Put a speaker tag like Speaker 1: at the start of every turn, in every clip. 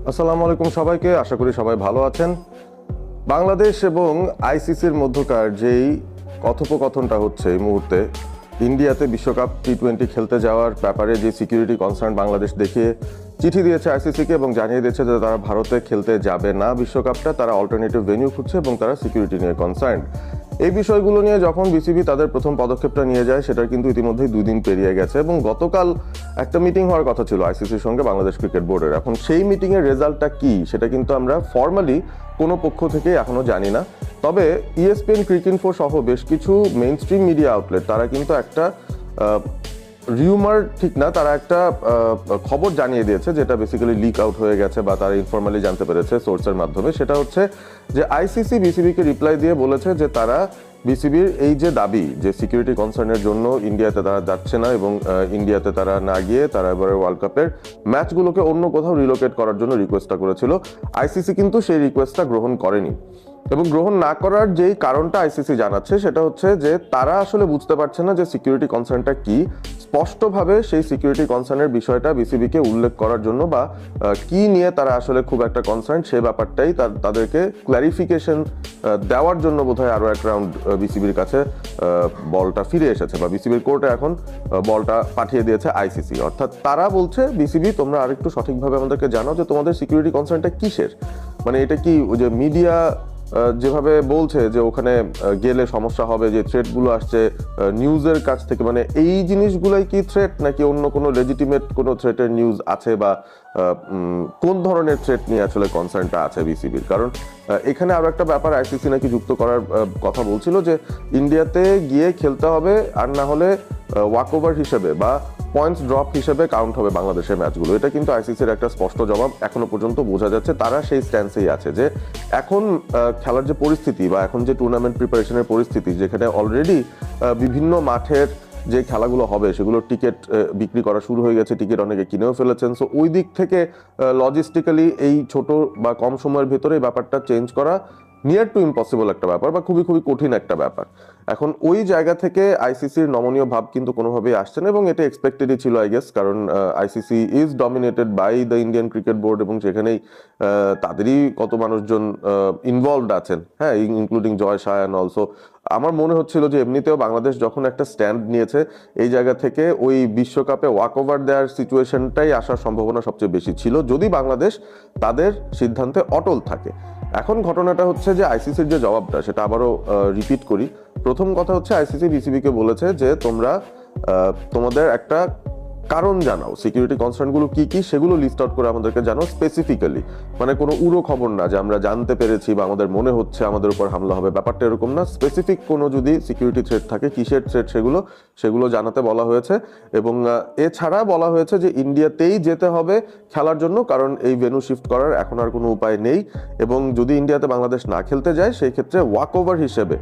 Speaker 1: আসসালামু আলাইকুম সবাইকে, আশা করি সবাই ভালো আছেন। বাংলাদেশ এবং আইসিসির মধ্যকার যেই কথোপকথনটা হচ্ছে এই মুহূর্তে, ইন্ডিয়াতে বিশ্বকাপ টি-20 খেলতে যাওয়ার ব্যাপারে যে সিকিউরিটি কনসার্ন বাংলাদেশ দেখিয়ে চিঠি দিয়েছে আইসিসিকে এবং জানিয়ে দিয়েছে যে তারা ভারতে খেলতে যাবে না বিশ্বকাপটা, তারা অল্টারনেটিভ ভেন্যু খুঁজছে এবং তারা সিকিউরিটি নিয়ে কনসার্ন। এই বিষয়গুলো নিয়ে যখন বিসিবি তাদের প্রথম পদক্ষেপটা নিয়ে যায়, সেটার কিন্তু ইতিমধ্যেই 2 দিন পেরিয়ে গেছে এবং গতকাল একটা মিটিং হওয়ার কথা ছিল আইসিসির সঙ্গে বাংলাদেশ ক্রিকেট বোর্ডের। এখন সেই মিটিংয়ের রেজাল্টটা কি সেটা কিন্তু আমরা ফর্মালি কোনো পক্ষ থেকেই এখনো জানি না। তবে ইএসপিএন, ক্রিকইনফো সহ বেশ কিছু মেইন স্ট্রিম মিডিয়া আউটলেট তারা কিন্তু একটা রিউমার ঠিক না, তারা একটা খবর জানিয়ে দিয়েছে, যেটা বেসিক্যালি লিক আউট হয়ে গেছে বা তারা ইনফর্মালি জানতে পেরেছে সোর্সের মাধ্যমে। সেটা হচ্ছে যে আইসিসি বিসিবিকে রিপ্লাই দিয়ে বলেছে যে তারা বিসিবির এই যে দাবি যে সিকিউরিটি কনসার্নের জন্য ইন্ডিয়াতে তারা যাচ্ছে না এবং ইন্ডিয়াতে তারা না গিয়ে তারা এবারে ওয়ার্ল্ড কাপের ম্যাচগুলোকে অন্য কোথাও রিলোকেট করার জন্য রিকোয়েস্টটা করেছিল। আইসিসি কিন্তু সেই রিকোয়েস্টটা গ্রহণ করেনি এবং গ্রহণ না করার যেই কারণটা আইসিসি জানাচ্ছে সেটা হচ্ছে যে তারা আসলে বুঝতে পারছে না যে সিকিউরিটি কনসার্নটা কি। স্পষ্টভাবে সেই সিকিউরিটি কনসার্নের বিষয়টা বিসিবিকে উল্লেখ করার জন্য বা কি নিয়ে তারা আসলে খুব একটা কনসার্ন সে ব্যাপারটাই তাদেরকে ক্ল্যারিফিকেশন দেওয়ার জন্য বোধহয় আরও এক রাউন্ড বিসিবির কাছে বলটা ফিরে এসেছে বা বিসিবির কোর্টে এখন বলটা পাঠিয়ে দিয়েছে আইসিসি। অর্থাৎ তারা বলছে বিসিবি তোমরা আরেকটু সঠিকভাবে আমাদেরকে জানাও যে তোমাদের সিকিউরিটি কনসার্নটা কিসের, মানে এটা কি ওই যে মিডিয়া যেভাবে বলছে যে ওখানে গেলে সমস্যা হবে, যে থ্রেটগুলো আসছে নিউজের কাছ থেকে, মানে এই জিনিসগুলোই কি থ্রেট নাকি অন্য কোনো লেজিটিমেট কোনো থ্রেটের নিউজ আছে বা কোন ধরনের থ্রেট নিয়ে আসলে কনসার্নটা আছে বিসিবির? কারণ এখানে আরো একটা ব্যাপার আইসিসি নাকি যুক্ত করার কথা বলছিল যে ইন্ডিয়াতে গিয়ে খেলতে হবে, আর না হলে ওয়াক ওভার হিসেবে বা পয়েন্টস ড্রপ হিসেবে কাউন্ট হবে বাংলাদেশের ম্যাচগুলো। এটা কিন্তু আইসিসির একটা স্পষ্ট জবাব, এখনো পর্যন্ত বোঝা যাচ্ছে তারা সেই স্ট্যান্সেই আছে যে এখন খেলার যে পরিস্থিতি বা এখন যে টুর্নামেন্ট প্রিপারেশনের পরিস্থিতি, যেখানে অলরেডি বিভিন্ন মাঠের যে খেলাগুলো হবে সেগুলোর টিকিট বিক্রি করা শুরু হয়ে গেছে, টিকিট অনেকে কিনেও ফেলেছেন। সো ওই দিক থেকে লজিস্টিক্যালি এই ছোট বা কম সময়ের ভেতরে এই ব্যাপারটা চেঞ্জ করা নিয়ার টু ইম্পসিবল একটা ব্যাপার বা খুবই খুবই কঠিন একটা ব্যাপার। এখন ওই জায়গা থেকে আইসিসির নমনীয় ভাব কিন্তু কোনোভাবেই আসছে না এবং এটা এক্সপেক্টেডই ছিল আই গেস, কারণ ICC is dominated by the Indian cricket board এবং সেখানেই তাদেরই কত মানুষজন ইনভলভড আছেন, হ্যাঁ, including Jay Shah and also. আমার মনে হচ্ছিল যে এমনিতেও বাংলাদেশ যখন একটা স্ট্যান্ড নিয়েছে এই জায়গা থেকে ওই বিশ্বকাপে ওয়াক ওভার দেওয়ার সিচুয়েশনটাই আসার সম্ভাবনা সবচেয়ে বেশি ছিল যদি বাংলাদেশ তাদের সিদ্ধান্তে অটল থাকে। এখন ঘটনাটা হচ্ছে যে আইসিসির যে জবাবটা সেটা আবারও রিপিট করি। প্রথম কথা হচ্ছে আইসিসি বিসিবিকে বলেছে যে তোমরা তোমাদের একটা কারণ জানাও, সিকিউরিটি কনসার্নগুলো কি কি সেগুলো লিস্ট আউট করে আমাদেরকে জানাও স্পেসিফিক্যালি, মানে কোনো উড়ো খবর না যে আমরা জানতে পেরেছি বা আমাদের মনে হচ্ছে আমাদের উপর হামলা হবে, ব্যাপারটা এরকম না। স্পেসিফিক কোনো যদি সিকিউরিটি থ্রেট থাকে, কিসের থ্রেট সেগুলো জানাতে বলা হয়েছে এবং এছাড়া বলা হয়েছে যে ইন্ডিয়াতেই যেতে হবে খেলার জন্য, কারণ এই ভেন্যু শিফট করার এখন আর কোনো উপায় নেই এবং যদি ইন্ডিয়াতে বাংলাদেশ না খেলতে যায় সেই ক্ষেত্রে ওয়াক ওভার হিসেবে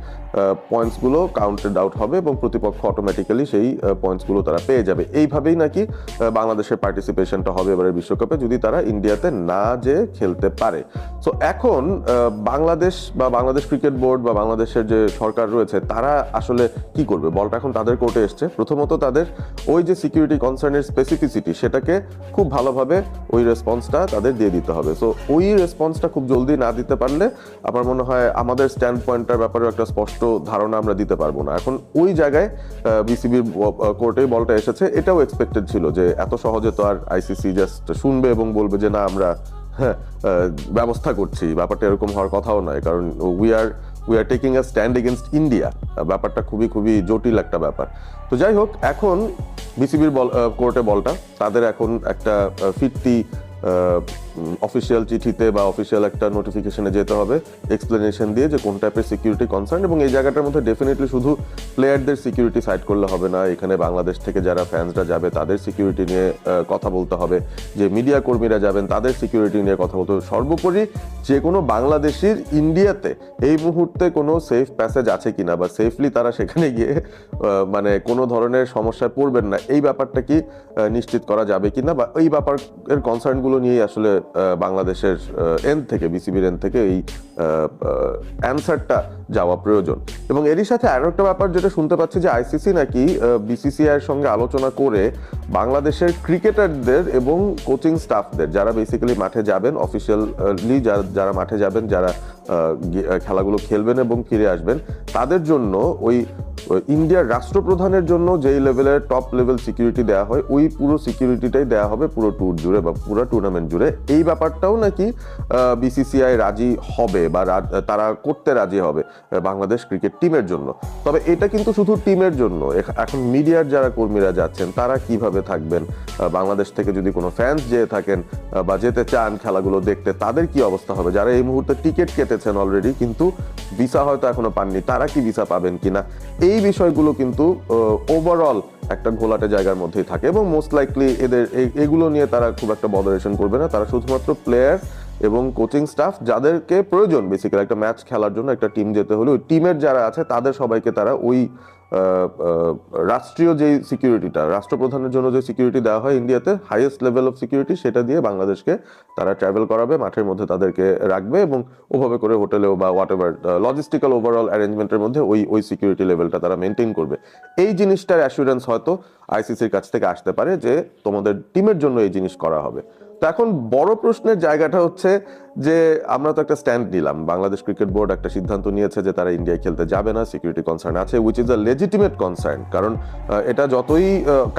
Speaker 1: পয়েন্টসগুলো কাউন্টেড আউট হবে এবং প্রতিপক্ষ অটোমেটিক্যালি সেই পয়েন্টসগুলো তারা পেয়ে যাবে। এইভাবেই নাকি বাংলাদেশের পার্টিসিপেশনটা হবে এবারে বিশ্বকাপে যদি তারা ইন্ডিয়াতে না যে খেলতে পারে। সো এখন বাংলাদেশ বা বাংলাদেশ ক্রিকেট বোর্ড বা বাংলাদেশের যে সরকার রয়েছে তারা আসলে কি করবে? বলটা এখন তাদের কোর্টে এসছে। প্রথমত তাদের ওই যে সিকিউরিটি কনসার্নের স্পেসিফিসিটি সেটাকে খুব ভালোভাবে ওই রেসপন্সটা তাদের দিয়ে দিতে হবে। সো ওই রেসপন্সটা খুব জলদি না দিতে পারলে আমার মনে হয় আমাদের স্ট্যান্ড পয়েন্টটার ব্যাপারেও একটা স্পষ্ট ধারণা আমরা দিতে পারবো না। এখন ওই জায়গায় বিসিবির কোর্টেই বলটা এসেছে। এটাও এক্সপেক্টেড ছিল যে এত সহজে তো আর আইসিসি জাস্ট শুনবে এবং বলবে যে না আমরা ব্যবস্থা করছি, ব্যাপারটা এরকম হওয়ার কথাও নয়, কারণ we are taking a stand against India. ব্যাপারটা খুবই খুবই জটিল একটা ব্যাপার। তো যাই হোক, এখন বিসিবির কোর্টে বলটা তাদের এখন একটা ফিরতি অফিসিয়াল চিঠিতে বা অফিসিয়াল একটা নোটিফিকেশনে যেতে হবে এক্সপ্লেনেশন দিয়ে যে কোন টাইপের সিকিউরিটি কনসার্ন, এবং এই জায়গাটার মধ্যে ডেফিনেটলি শুধু প্লেয়ারদের সিকিউরিটি সাইড করলে হবে না, এখানে বাংলাদেশ থেকে যারা ফ্যান্সরা যাবে তাদের সিকিউরিটি নিয়ে কথা বলতে হবে, যে মিডিয়া কর্মীরা যাবেন তাদের সিকিউরিটি নিয়ে কথা বলতে হবে। সর্বোপরি যে কোনো বাংলাদেশির ইন্ডিয়াতে এই মুহূর্তে কোনো সেফ প্যাসেজ আছে কিনা বা সেফলি তারা সেখানে গিয়ে মানে কোনো ধরনের সমস্যায় পড়বেন না, এই ব্যাপারটা কি নিশ্চিত করা যাবে কিনা বা এই ব্যাপারের কনসার্নগুলো বিষয়গুলো নিয়ে আসলে বাংলাদেশের এন্ড থেকে, বিসিবির এন্ড থেকে এই অ্যানসারটা যাওয়া প্রয়োজন। এবং এরই সাথে আরো একটা ব্যাপার যেটা শুনতে পাচ্ছি যে আইসিসি নাকি বিসিসিআই এর সঙ্গে আলোচনা করে বাংলাদেশের ক্রিকেটারদের এবং কোচিং স্টাফদের, যারা বেসিক্যালি মাঠে যাবেন অফিসিয়ালি, যারা মাঠে যাবেন, যারা খেলাগুলো খেলবেন এবং ফিরে আসবেন, তাদের জন্য ওই ইন্ডিয়ার রাষ্ট্রপ্রধানের জন্য যেই লেভেলের টপ লেভেল সিকিউরিটি দেওয়া হয়, ওই পুরো সিকিউরিটিটাই দেওয়া হবে পুরো ট্যুর জুড়ে বা পুরো টুর্নামেন্ট জুড়ে। এই ব্যাপারটাও নাকি বিসিসিআই রাজি হবে বা তারা করতে রাজি হবে বাংলাদেশ ক্রিকেট টিমের জন্য। তবে এটা কিন্তু শুধু টিমের জন্য। এখন মিডিয়ার যারা কর্মীরা যাচ্ছেন তারা কিভাবে থাকবেন, বাংলাদেশ থেকে যদি কোনো ফ্যান্স যেয়ে থাকেন বা যেতে চান খেলাগুলো দেখতে, তাদের কি অবস্থা হবে? যারা এই মুহূর্তে টিকিট কেটেছেন অলরেডি কিন্তু ভিসা হয়তো এখনো পাননি, তারা কি ভিসা পাবেন কিনা, এই বিষয়গুলো কিন্তু ওভারঅল একটা ঘোলাটে জায়গার মধ্যেই থাকে। এবং মোস্ট লাইকলি এগুলো নিয়ে তারা খুব একটা বদারেশন করবে না। তারা শুধুমাত্র প্লেয়ার এবং কোচিং স্টাফ, যাদেরকে প্রয়োজন বেসিক্যালি একটা ম্যাচ খেলার জন্য, একটা টিম যেতে হলে ওই টিমের যারা আছে তাদের সবাইকে তারা ওই রাষ্ট্রীয় যে সিকিউরিটিটা, রাষ্ট্রপ্রধানের জন্য যে সিকিউরিটি দেওয়া হয় ইন্ডিয়াতে, হাইয়েস্ট লেভেল অফ সিকিউরিটি, সেটা দিয়ে বাংলাদেশকে তারা ট্রাভেল করাবে, মাঠের মধ্যে তাদেরকে রাখবে এবং ওভাবে করে হোটেলেও বা হোয়াট এভার লজিস্টিক্যাল ওভারঅল অ্যারেঞ্জমেন্টের মধ্যে ওই সিকিউরিটি লেভেলটা তারা মেনটেন করবে। এই জিনিসটার অ্যাসুরেন্স হয়তো আইসিসির কাছ থেকে আসতে পারে যে তোমাদের টিমের জন্য এই জিনিস করা হবে। তো এখন বড় প্রশ্নের জায়গাটা হচ্ছে যে আমরা তো একটা স্ট্যান্ড নিলাম, বাংলাদেশ ক্রিকেট বোর্ড একটা সিদ্ধান্ত নিয়েছে যে তারা ইন্ডিয়ায় খেলতে যাবে না, সিকিউরিটি কনসার্ন আছে, which is a legitimate concern. কারণ এটা যতই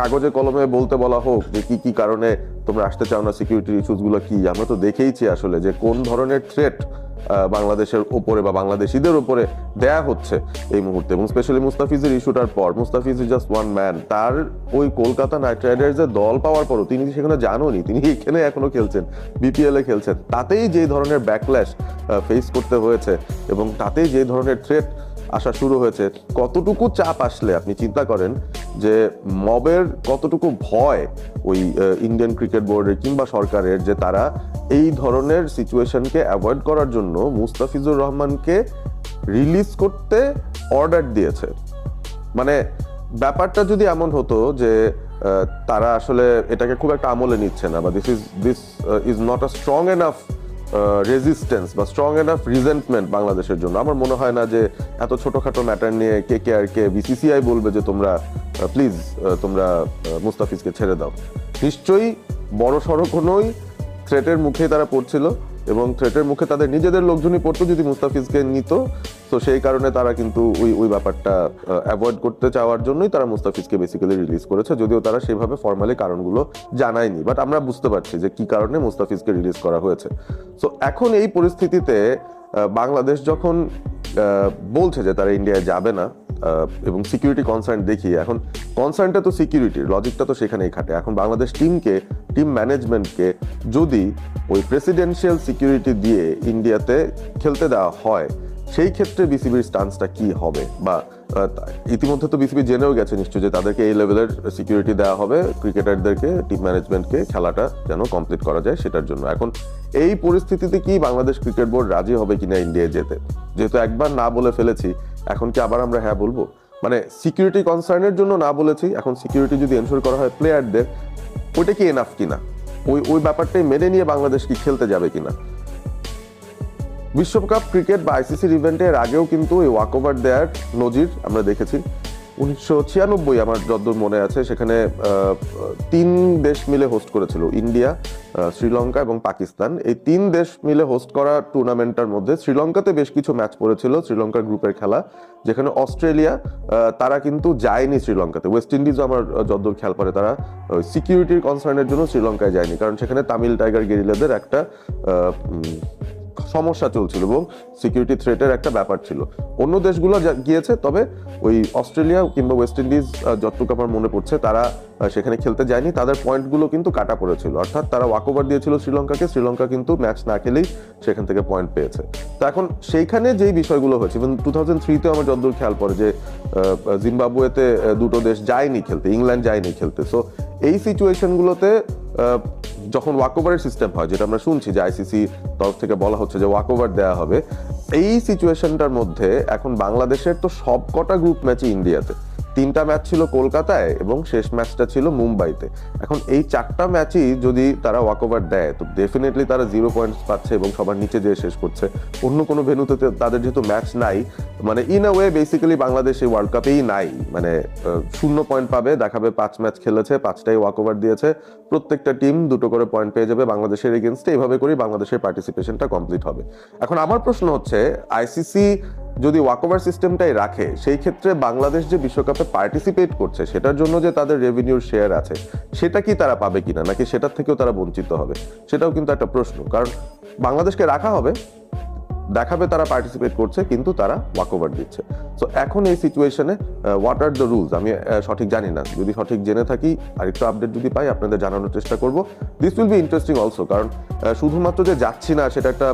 Speaker 1: কাগজে কলমে বলতে বলা হোক যে কি কি কারণে তোমরা আসতে চাও না, সিকিউরিটি ইস্যুস গুলো কি, আমরা তো দেখেইছি আসলে যে কোন ধরনের থ্রেট বাংলাদেশের ওপরে বা বাংলাদেশিদের ওপরে দেয়া হচ্ছে এই মুহূর্তে। এবং স্পেশালি মুস্তাফিজের ইস্যুটার পর, Mustafiz is just one man, তার ওই কলকাতা নাইট রাইডার্সের দল পাওয়ার পরও তিনি সেখানে জানোনি, তিনি এখানে এখনো খেলছেন, বিপিএল এ খেলছেন, তাতেই যে ধরনের ব্যাকল্যাশ ফেস করতে হয়েছে এবং তাতেই যে ধরনের থ্রেট আসা শুরু হয়েছে, কতটুকু চাপ আসলে আপনি চিন্তা করেন যে মবের কতটুকু ভয় ওই ইন্ডিয়ান ক্রিকেট বোর্ডের কিংবা সরকারের, যে তারা এই ধরনের সিচুয়েশনকে অ্যাভয়েড করার জন্য মুস্তাফিজুর রহমানকে রিলিজ করতে অর্ডার দিয়েছে। মানে ব্যাপারটা যদি এমন হতো যে তারা আসলে এটাকে খুব একটা আমলে নিচ্ছে না, বা this is not a strong enough resistance বা স্ট্রং এনাফ রিজেন্টমেন্ট বাংলাদেশের জন্য, আমার মনে হয় না যে এত ছোটখাটো ম্যাটার নিয়ে কে বিসিসিআই বলবে যে তোমরা প্লিজ তোমরা মুস্তাফিজকে ছেড়ে দাও। নিশ্চয়ই বড় সড়ো কোনোই থ্রেটের মুখে তারা পড়ছিল এবং থ্রেটের মুখে তাদের নিজেদের লোকজনই পড়তো যদি মুস্তাফিজকে নিত। তো সেই কারণে তারা কিন্তু ওই ব্যাপারটা অ্যাভয়েড করতে চাওয়ার জন্যই তারা মুস্তাফিজকে বেসিক্যালি রিলিজ করেছে, যদিও তারা সেভাবে ফর্মালি কারণগুলো জানায়নি, বাট আমরা বুঝতে পারছি যে কি কারণে মুস্তাফিজকে রিলিজ করা হয়েছে। সো এখন এই পরিস্থিতিতে বাংলাদেশ যখন বলছে যে তারা ইন্ডিয়ায় যাবে না এবং সিকিউরিটি কনসার্ন দেখিয়ে, এখন কনসার্নটা তো সিকিউরিটির, লজিকটা তো সেখানেই খাটে। এখন বাংলাদেশ টিম ম্যানেজমেন্টকে যদি ওই প্রেসিডেন্সিয়াল সিকিউরিটি দিয়ে ইন্ডিয়াতে খেলতে দেওয়া হয়, সেই ক্ষেত্রে বিসিবির স্টান্সটা কি হবে? বা ইতিমধ্যে তো বিসিবি জেনেও গেছে নিশ্চয়ই যে তাদেরকে এই লেভেলের সিকিউরিটি দেওয়া হবে ক্রিকেটারদেরকে, টিম ম্যানেজমেন্টকে খেলাটা যেন কমপ্লিট করা যায় সেটার জন্য। এখন এই পরিস্থিতিতে কি বাংলাদেশ ক্রিকেট বোর্ড রাজি হবে কিনা ইন্ডিয়ায় যেতে? যেহেতু একবার না বলে ফেলেছি, এখন কি আবার আমরা হ্যাঁ বলবো? মানে সিকিউরিটি কনসার্নের জন্য না বলেছি, এখন সিকিউরিটি যদি এনশোর করা হয় প্লেয়ারদের, ওইটা কি এনাফ কিনা, ওই ব্যাপারটাই মেনে নিয়ে বাংলাদেশ কি খেলতে যাবে কিনা? বিশ্বকাপ ক্রিকেট বা আইসিসির ইভেন্টের আগেও কিন্তু এই ওয়াক ওভার দেয়ার নজির আমরা দেখেছি। 1996 আমার যতদূর মনে আছে, সেখানে 3 দেশ মিলে হোস্ট করেছিল, ইন্ডিয়া, শ্রীলঙ্কা এবং পাকিস্তান। এই 3 দেশ মিলে হোস্ট করা টুর্নামেন্টটার মধ্যে শ্রীলঙ্কাতে বেশ কিছু ম্যাচ পড়েছিল, শ্রীলঙ্কার গ্রুপের খেলা, যেখানে অস্ট্রেলিয়া তারা কিন্তু যায়নি শ্রীলঙ্কাতে। ওয়েস্ট ইন্ডিজও আমার যতদূর খেয়াল পড়ে তারা সিকিউরিটির কনসার্নের জন্য শ্রীলঙ্কায় যায়নি, কারণ সেখানে তামিল টাইগার গেরিলাদের একটা সমস্যা চলছিল এবং সিকিউরিটি থ্রেটের একটা ব্যাপার ছিল। অন্য দেশগুলো গিয়েছে, তবে ওই অস্ট্রেলিয়া কিংবা ওয়েস্ট ইন্ডিজ যতটুকু আমার মনে পড়ছে তারা সেখানে খেলতে যায়নি। তাদের পয়েন্টগুলো কিন্তু কাটা পড়েছিল, অর্থাৎ তারা ওয়াক ওভার দিয়েছিল শ্রীলঙ্কাকে, শ্রীলঙ্কা কিন্তু ম্যাচ না খেলেই সেখান থেকে পয়েন্ট পেয়েছে। তো এখন সেইখানে যেই বিষয়গুলো হয়েছে, ইভেন 2003-তে আমার যতদূর খেয়াল পড়ে যে জিম্বাবুয়েতে 2টো দেশ যায়নি খেলতে, ইংল্যান্ড যায়নি খেলতে। সো এই সিচুয়েশনগুলোতে যখন ওয়াক ওভারের সিস্টেম হয়, যেটা আমরা শুনছি যে আইসিসি তরফ থেকে বলা হচ্ছে যে ওয়াক ওভার দেওয়া হবে, এই সিচুয়েশনটার মধ্যে এখন বাংলাদেশের তো সব কটা গ্রুপ ম্যাচই ইন্ডিয়াতে, 3টা ম্যাচ ছিল কলকাতায় এবং শেষ ম্যাচটা ছিল মুম্বাইতে। এখন এই 4টা ম্যাচই যদি তারা ওয়াকওভার দেয় তো ডেফিনেটলি তারা 0 পয়েন্টস পাচ্ছে এবং সবার নিচে যেয়ে শেষ করছে। অন্য কোনো ভেন্যুতে তাদের যেহেতু ম্যাচ নাই, মানে in a way basically Bangladesh এই ওয়ার্ল্ড কাপেই নাই, মানে 0 পয়েন্ট পাবে, দেখাবে 5 ম্যাচ খেলেছে, 5টাই ওয়াকওভার দিয়েছে, প্রত্যেকটা টিম 2টো করে পয়েন্ট পেয়ে যাবে বাংলাদেশের এগেনস্টে, এইভাবে করেই বাংলাদেশের পার্টিসিপেশনটা কমপ্লিট হবে। এখন আমার প্রশ্ন হচ্ছে, আইসিসি যদি ওয়াকওভার সিস্টেমটাই রাখে, সেই ক্ষেত্রে বাংলাদেশ যে বিশ্বকাপে পার্টিসিপেট করছে সেটার জন্য যে তাদের রেভিনিউর শেয়ার আছে সেটা কি তারা পাবে কিনা, নাকি সেটার থেকেও তারা বঞ্চিত হবে, সেটাও কিন্তু একটা প্রশ্ন। কারণ বাংলাদেশকে রাখা হবে, দেখাবে তারা পার্টিসিপেট করছে, কিন্তু তারা ওয়াকওভার দিচ্ছে। সো এখন এই সিচুয়েশনে হোয়াট আর দ্য রুলস আমি সঠিক জানি না, যদি সঠিক জেনে থাকি আরেকটু আপডেট যদি পাই আপনাদের জানানোর চেষ্টা করব। This will be interesting also, কারণ শুধুমাত্র যে যাচ্ছি না সেটা একটা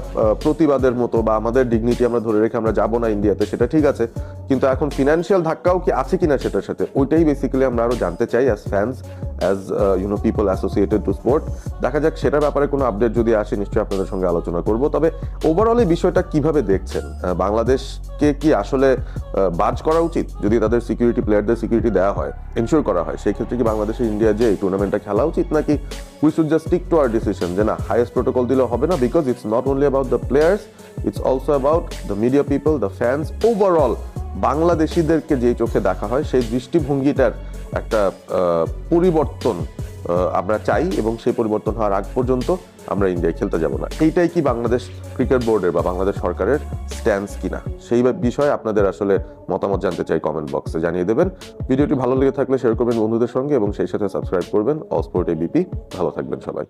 Speaker 1: প্রতিবাদের মতো, বা আমাদের ডিগনিটি আমরা ধরে রেখে আমরা যাবো না ইন্ডিয়াতে, সেটা ঠিক আছে, কিন্তু এখন ফিনান্সিয়াল ধাক্কাও কি আছে কিনা সেটার সাথে, ওইটাই বেসিক্যালি আমরা আরো জানতে চাই as fans, as people associated to sport. দেখা যাক সেটার ব্যাপারে কোনো আপডেট যদি আসে নিশ্চয়ই আপনাদের সঙ্গে আলোচনা করব। তবে ওভারঅল এই বিষয়টা কিভাবে দেখছেন, বাংলাদেশকে কি আসলে বাজ করা উচিত যদি তাদের সিকিউরিটি, প্লেয়ারদের সিকিউরিটি দেওয়া হয়, এনশিওর করা হয়, সেই ক্ষেত্রে কি বাংলাদেশের ইন্ডিয়া যে এই টুর্নামেন্টটা খেলা উচিত, নাকি we should just stick to our decision যে না, হাইয়েস্ট প্রোটোকল দিলে হবে না, because it's not only about the players, it's also about the media people, the fans, overall বাংলাদেশিদেরকে যেই চোখে দেখা হয় সেই দৃষ্টিভঙ্গিটার একটা পরিবর্তন আমরা চাই, এবং সেই পরিবর্তন হওয়ার আগ পর্যন্ত আমরা ইন্ডিয়ায় খেলতে যাব না। এইটাই কি বাংলাদেশ ক্রিকেট বোর্ডের বা বাংলাদেশ সরকারের স্ট্যান্স কিনা, সেই বিষয়ে আপনাদের আসলে মতামত জানতে চাই, কমেন্ট বক্সে জানিয়ে দেবেন। ভিডিওটি ভালো লেগে থাকলে শেয়ার করবেন বন্ধুদের সঙ্গে, এবং সেই সাথে সাবস্ক্রাইব করবেন অল স্পোর্ট এবিপি। ভালো থাকবেন সবাই।